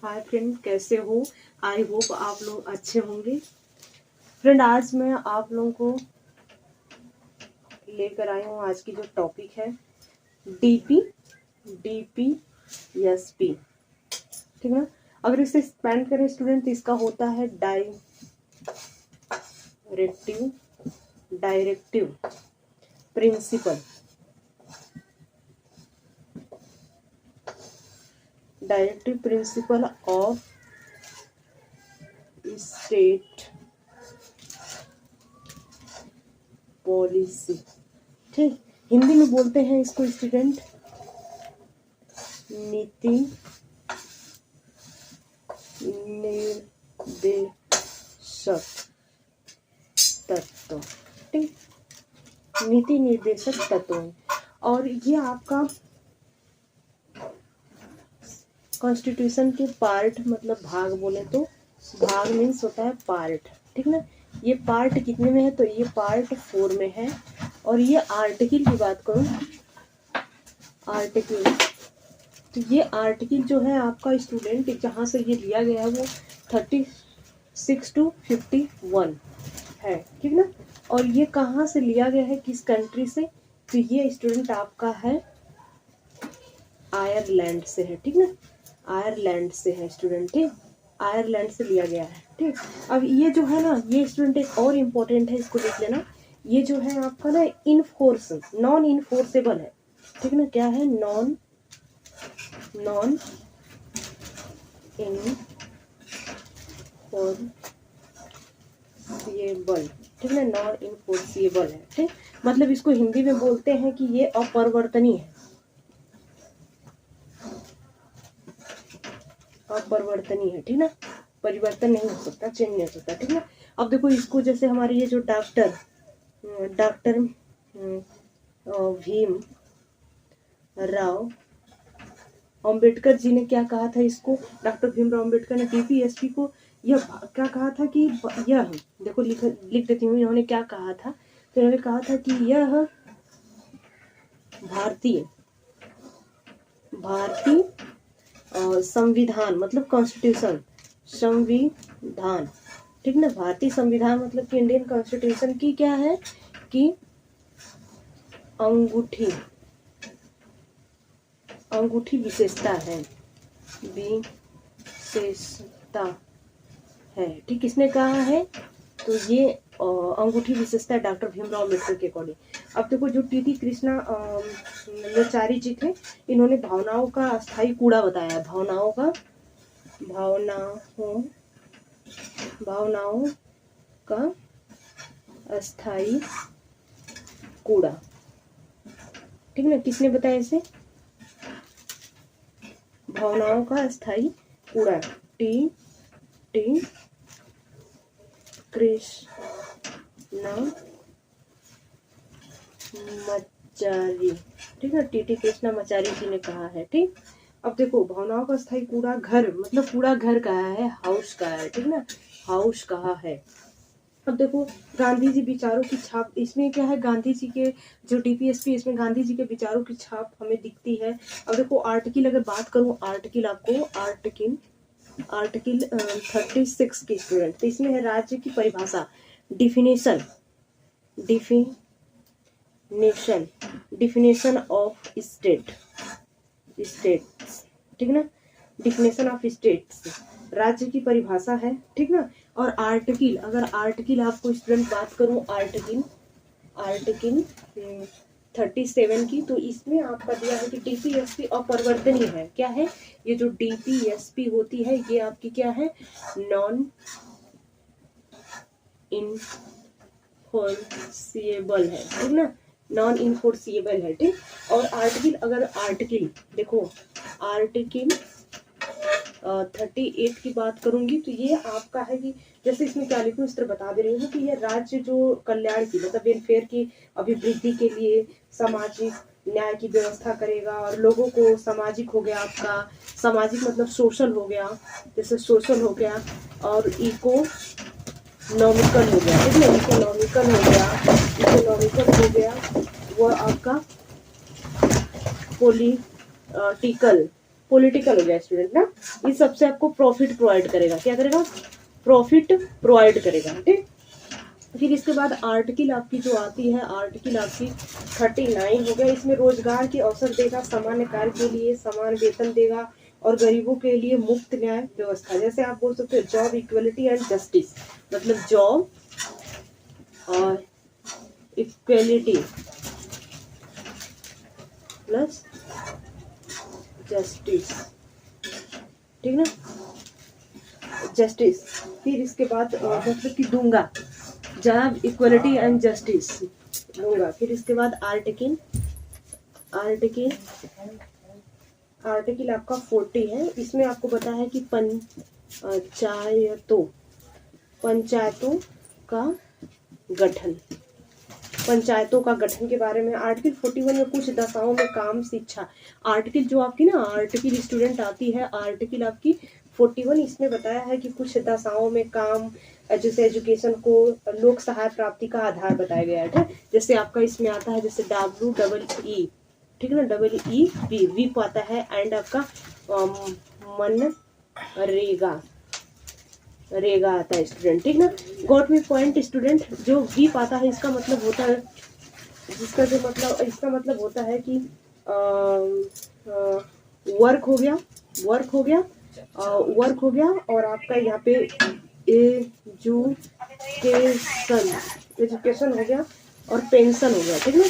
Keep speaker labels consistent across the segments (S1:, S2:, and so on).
S1: Hi friend, कैसे हो? I hope आप लोग अच्छे होंगे। फ्रेंड, आज मैं आप लोगों को लेकर आई हूँ। आज की जो टॉपिक है DPSP, ठीक है ना। अगर इसे एक्सपेंड करें स्टूडेंट तो इसका होता है directive principle of state policy. ठीक, हिंदी में बोलते हैं इसको स्टूडेंट नीति निर्देशक तत्व। ठीक, नीति निर्देशक तत्व। और ये आपका कॉन्स्टिट्यूशन के पार्ट, मतलब भाग बोले तो भाग मीन्स होता है पार्ट, ठीक ना। ये पार्ट कितने में है? तो ये पार्ट 4 में है। और ये आर्टिकल की बात करूं, आर्टिकल, तो ये आर्टिकल जो है आपका स्टूडेंट जहाँ से ये लिया गया है वो 36 to 51 है, ठीक ना। और ये कहाँ से लिया गया है, किस कंट्री से? तो ये स्टूडेंट आपका है आयरलैंड से है, ठीक ना। आयरलैंड से है स्टूडेंट, ठीक, आयरलैंड से लिया गया है। ठीक, अब ये जो है ना, ये स्टूडेंट एक और इम्पोर्टेंट है, इसको देख लेना। ये जो है आपका ना नॉन इन्फोर्सेबल है, ठीक ना। क्या है? नॉन इन्फोर्सिएबल, ठीक ना, नॉन इन्फोर्सिएबल है। ठीक, मतलब इसको हिंदी में बोलते हैं कि ये अपरिवर्तनीय है, अपरिवर्तनीय है, ठीक ना। परिवर्तन नहीं हो सकता, चेंज नहीं हो सकता, ठीक ना। अब देखो इसको, जैसे हमारे ये जो डॉक्टर भीम राव अंबेडकर जी ने क्या कहा था इसको? डॉक्टर भीमराव अंबेडकर ने DPSP को यह क्या कहा था कि यह, देखो लिख देती हूँ, इन्होंने क्या कहा था। तो इन्होंने कहा था कि यह भारतीय संविधान, मतलब कॉन्स्टिट्यूशन, संविधान, ठीक ना। भारतीय संविधान मतलब कि इंडियन कॉन्स्टिट्यूशन की क्या है कि अंगूठी विशेषता है, ठीक। किसने कहा है? तो ये अंगूठी विशेषता डॉक्टर भीमराव अम्बेडकर के अकॉर्डिंग। अब देखो जो टी कृष्णाचारी जी थे, इन्होंने भावनाओं का अस्थायी कूड़ा बताया, भावनाओं का अस्थायी कूड़ा, ठीक ना। किसने बताया इसे? भावनाओं का अस्थायी कूड़ा, टी कृष्णाचारी, ठीक है, टी कृष्णाचारी जी ने कहा है, ठीक। अब देखो भावनाओं का अस्थायी कूड़ा घर, मतलब कूड़ा घर कहा है, हाउस कहा है, ठीक ना, हाउस कहा है। अब देखो गांधी जी विचारों की छाप, इसमें क्या है, गांधी जी के जो DPSP, इसमें गांधी जी के विचारों की छाप हमें दिखती है। अब देखो आर्टिकल, अगर बात करूं आर्टिकल, आपको आर्टिकल 36 की स्टूडेंट, तो इसमें है राज्य की परिभाषा, डिफिनेशन ऑफ स्टेट्स, ठीक ना, डिफिनेशन ऑफ स्टेट्स, राज्य की परिभाषा है, ठीक ना। और आर्टिकल, अगर आर्टिकल आपको स्टूडेंट बात करूं आर्टिकल 37 की, तो इसमें आपका दिया है कि DPSP अपरिवर्तनीय है। क्या है? ये जो DPSP होती है ये आपकी क्या है? नॉन इन्फोर्सिएबल है, ठीक ना, नॉन इन्फोर्सिएबल है, ठीक। और आर्टिकल, अगर आर्टिकल देखो, आर्टिकल 38 की बात करूंगी तो ये आपका है कि जैसे इसमें क्या लिखूं, इस तरह बता दे रही हूँ कि ये राज्य जो कल्याण की, मतलब वेलफेयर की अभिवृद्धि के लिए सामाजिक न्याय की व्यवस्था करेगा, और लोगों को, सामाजिक हो गया आपका, सामाजिक मतलब सोशल हो गया, जैसे सोशल हो गया, और इकोनॉमिकल हो गया, ठीक है, इकोनॉमिकल हो गया, वो आपका पॉलिटिकल पॉलिटिकल हो गया स्टूडेंट ना। ये सबसे आपको प्रॉफिट प्रोवाइड करेगा, क्या करेगा, प्रॉफिट प्रोवाइड करेगा, ठीक। फिर इसके बाद आर्टिकल आपकी जो आती है, आर्टिकल आपकी 39 हो गया। इसमें रोजगार के अवसर देगा, सामान्य कार्य के लिए समान वेतन देगा और गरीबों के लिए मुफ्त न्याय व्यवस्था। जैसे आप बोल सकते हो जॉब इक्वलिटी एंड जस्टिस, मतलब जॉब और इक्वलिटी प्लस जस्टिस, ठीक ना, जस्टिस। फिर इसके बाद मतलब कि दूंगा, जॉब इक्वलिटी एंड जस्टिस दूंगा। फिर इसके बाद आर्टिकल आपका 40 है। इसमें आपको पता है कि पंचायतों का गठन के बारे में आर्टिकल 41 में कुछ दशाओं में काम शिक्षा। आर्टिकल जो आपकी ना, आर्टिकल स्टूडेंट आती है, आर्टिकल आपकी 41, इसमें बताया है कि कुछ दशाओं में काम, जैसे एजुकेशन को लोक सहायता प्राप्ति का आधार बताया गया है, ठीक। जैसे आपका इसमें आता है जैसे WEE, ठीक है ना, WEB, वी आता है एंड आपका रेगा आता है स्टूडेंट, ठीक ना। Got me point student. जो वी पाता है इसका मतलब होता है, इसका मतलब होता है कि वर्क हो गया, और आपका यहाँ पे एजुकेशन हो गया और पेंशन हो गया, ठीक ना,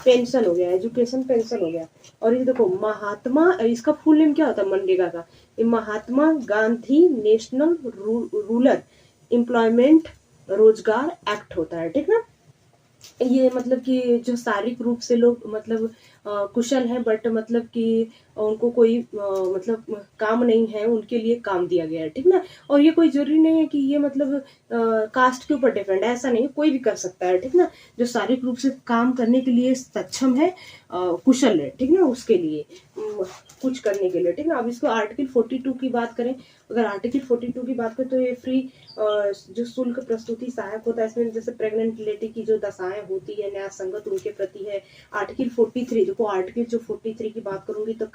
S1: पेंशन हो गया, एजुकेशन पेंशन हो गया। और ये देखो महात्मा, इसका फुल नेम क्या होता है मनरेगा का, ये Mahatma Gandhi national rural employment रोजगार एक्ट होता है, ठीक ना। ये मतलब कि जो शारीरिक रूप से लोग मतलब कुशल हैं, बट मतलब कि उनको कोई मतलब काम नहीं है, उनके लिए काम दिया गया है, ठीक ना। और ये कोई जरूरी नहीं है कि ये मतलब कास्ट के ऊपर डिपेंड है, ऐसा नहीं, कोई भी कर सकता है, ठीक ना। जो शारीरिक रूप से काम करने के लिए सक्षम है, कुशल है, ठीक ना, उसके लिए कुछ करने के लिए, ठीक ना। अब इसको आर्टिकल 42 की बात करें, अगर आर्टिकल 42 की बात करें तो ये फ्री जो शुल्क प्रस्तुति सहायक होता है। इसमें जैसे प्रेग्नेंट लेडी की जो दशाएं होती है न्याय संगत उनके प्रति है। आर्टिकल 43, देखो आर्टिकल जो 43 की बात करूंगी तो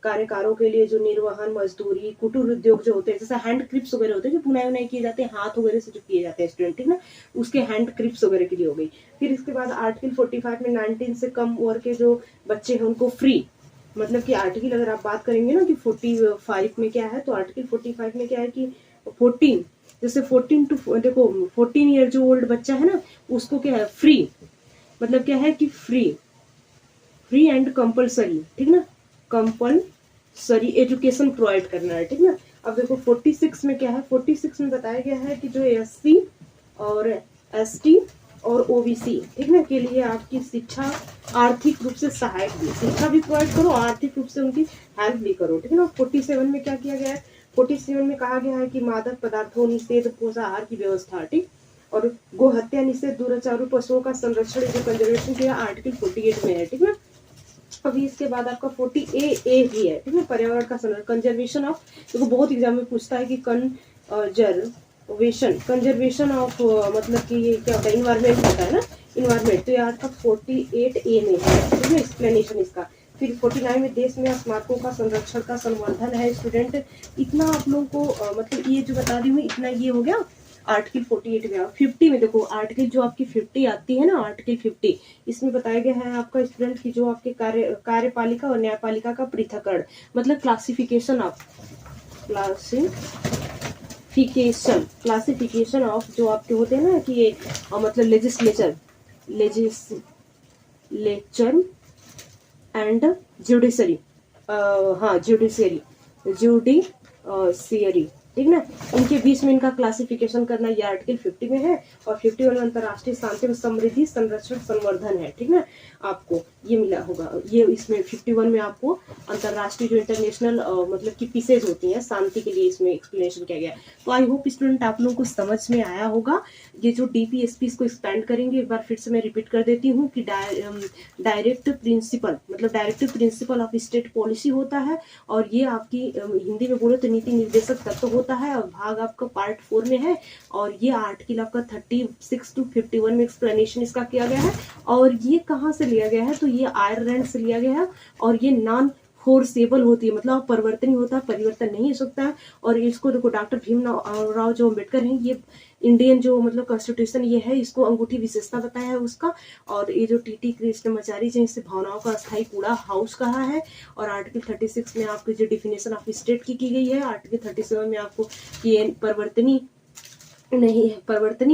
S1: कार्यकारों के लिए जो निर्वहन मजदूरी कुटीर उद्योग जो होते हैं, जैसे हैंड क्रिप्स वगैरह होते हैं जो बुनाई उनाई किए जाते हैं हाथ वगैरह से जो किए जाते हैं स्टूडेंट, ठीक ना, उसके हैंड क्रिप्स वगैरह के लिए हो गई। फिर इसके बाद आर्टिकल 45 में 19 से कम उम्र के जो बच्चे हैं उनको फ्री, मतलब कि आर्टिकल अगर आप बात करेंगे ना कि 45 में क्या है, तो आर्टिकल 45 में क्या है कि 14, जैसे 14 टू देखो 14 ईयर जो ओल्ड बच्चा है ना, उसको क्या है फ्री, मतलब क्या है कि फ्री एंड कंपलसरी, ठीक ना, कंपलसरी एजुकेशन प्रोवाइड करना है, ठीक ना। अब देखो 46 में क्या है, 46 में बताया गया है कि जो SC और ST और OBC, ठीक ना, के लिए आपकी शिक्षा आर्थिक रूप से सहायक भी, शिक्षा भी प्रोवाइड करो, आर्थिक रूप से उनकी हेल्प भी करो, ठीक है ना। 47 में क्या किया गया है, 47 में कहा गया है कि मादक पदार्थों निषेध पोषाहार की व्यवस्था, ठीक, और गो हत्या निषेध दुराचारू पशुओं का संरक्षण जो कंजर्वेशन किया आर्टिकल 48 में है, ठीक है। अभी इसके बाद आपका 40A भी है, ठीक है, पर्यावरण का संरक्षण, कंजर्वेशन ऑफ, देखो बहुत एग्जाम में पूछता है कि कंजर्वेशन ऑफ मतलब कि ये क्या होता है, इन्वायरमेंट होता है ना, इन्वायरमेंट, तो ये आपका 48A में है, ठीक है, एक्सप्लेनेशन इसका। फिर 49 में देश में स्मारकों का संरक्षण का संवर्धन है स्टूडेंट। इतना आप लोगों को मतलब ये जो बता दी हूँ इतना ये हो गया आर्टिकल 48 गया। 50 में देखो आर्टिकल जो आपकी 50 आती है ना, आर्टिकल 50, इसमें बताया गया है आपका स्टूडेंट की जो आपके कार्यपालिका और न्यायपालिका का पृथक्करण, मतलब क्लासिफिकेशन ऑफ जो आपके होते हैं ना कि ये मतलब लेजिस्लेचर एंड जुडिशरी, जुडिशियरी, ठीक ना, इनके बीच में इनका क्लासिफिकेशन करना ये आर्टिकल 50 में है। और 51 में अंतर्राष्ट्रीय शांति समृद्धि संरक्षण संवर्धन है, ठीक ना, आपको ये मिला होगा, ये इसमें 51 में आपको अंतर्राष्ट्रीय जो इंटरनेशनल मतलब की पीसेज होती हैं शांति के लिए इसमें एक्सप्लेनेशन किया गया। तो आई होप स्टूडेंट आप लोगों को समझ में आया होगा। ये जो DPSP को एक्सपेंड करेंगे, एक बार फिर से मैं रिपीट कर देती हूँ कि directive principle of state policy होता है, और ये आपकी हिंदी में बोले तो नीति निर्देशक तत्व होता है, और भाग आपका पार्ट 4 में है, और ये आर्टिकल आपका 36 to 51 में एक्सप्लेनेशन इसका किया गया है। और ये कहाँ से लिया गया है, तो ये आयरलैंड से लिया गया है, और ये नॉन फोर्सेबल होती है, मतलब परिवर्तन होता है, परिवर्तन नहीं हो सकता है। और इसको देखो डॉक्टर भीमराव जो अम्बेडकर हैं, ये इंडियन जो मतलब कॉन्स्टिट्यूशन ये है, इसको अंगूठी विशेषता बताया है उसका। और ये जो टीटी कृष्णमाचारी जी, इससे भावनाओं का अस्थायी कूड़ा हाउस कहा है। और आर्टिकल 36 में आपकी जो डिफिनेशन ऑफ स्टेट की गई है, आर्टिकल 37 में आपको ये परिवर्तनी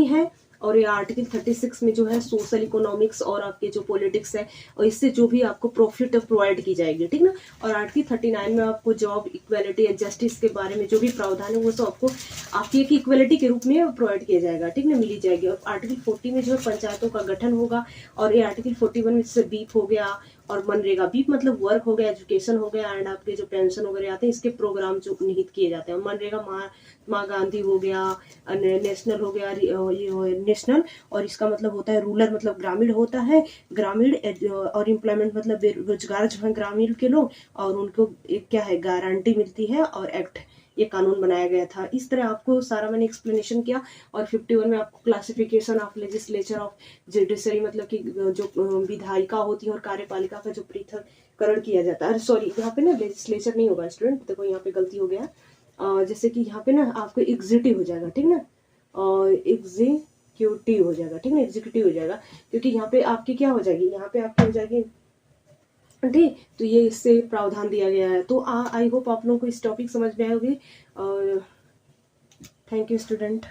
S1: है। और ये आर्टिकल 36 में जो है सोशल इकोनॉमिक्स और आपके जो पॉलिटिक्स है, और इससे जो भी आपको प्रॉफिट प्रोवाइड की जाएगी, ठीक ना। और आर्टिकल 39 में आपको जॉब इक्वालिटी एंड जस्टिस के बारे में जो भी प्रावधान है वो सब आपको आपकी एक इक्वालिटी के रूप में प्रोवाइड किया जाएगा, ठीक ना, मिली जाएगी। और आर्टिकल 40 में जो है पंचायतों का गठन होगा। और ये आर्टिकल 41 में जैसे बीप हो गया और मनरेगा, बीप मतलब वर्क हो गया, एजुकेशन हो गया, एंड आपके जो पेंशन वगैरह आते हैं इसके प्रोग्राम जो निहित किए जाते हैं। मनरेगा महात्मा गांधी हो गया, नेशनल हो गया, ये नेशनल, और इसका मतलब होता है रूरल, मतलब ग्रामीण होता है, ग्रामीण। और एम्प्लॉयमेंट मतलब बेरोजगार जो है ग्रामीण के लोग, और उनको एक क्या है गारंटी मिलती है, और एक्ट ये कानून बनाया गया था। इस तरह आपको सारा मैंने एक्सप्लेनेशन किया। और 51 में आपको classification of legislature of judiciary, मतलब कि जो विधायिका होती है और कार्यपालिका का जो पृथककरण किया जाता है। सॉरी, यहाँ पे ना लेजिस्लेचर नहीं होगा स्टूडेंट, देखो यहाँ पे गलती हो गया। जैसे कि यहाँ पे ना आपको एग्जीक्यूटिव हो जाएगा, ठीक ना, एग्जीक्यूटिव हो जाएगा, ठीक ना, एग्जीक्यूटिव हो जाएगा। क्योंकि यहाँ पे आपकी क्या हो जाएगी, यहाँ पे आपकी हो जाएगी, ठीक। तो ये इससे प्रावधान दिया गया है। तो आई होप आप लोगों को इस टॉपिक समझ में आए होगी। और थैंक यू स्टूडेंट।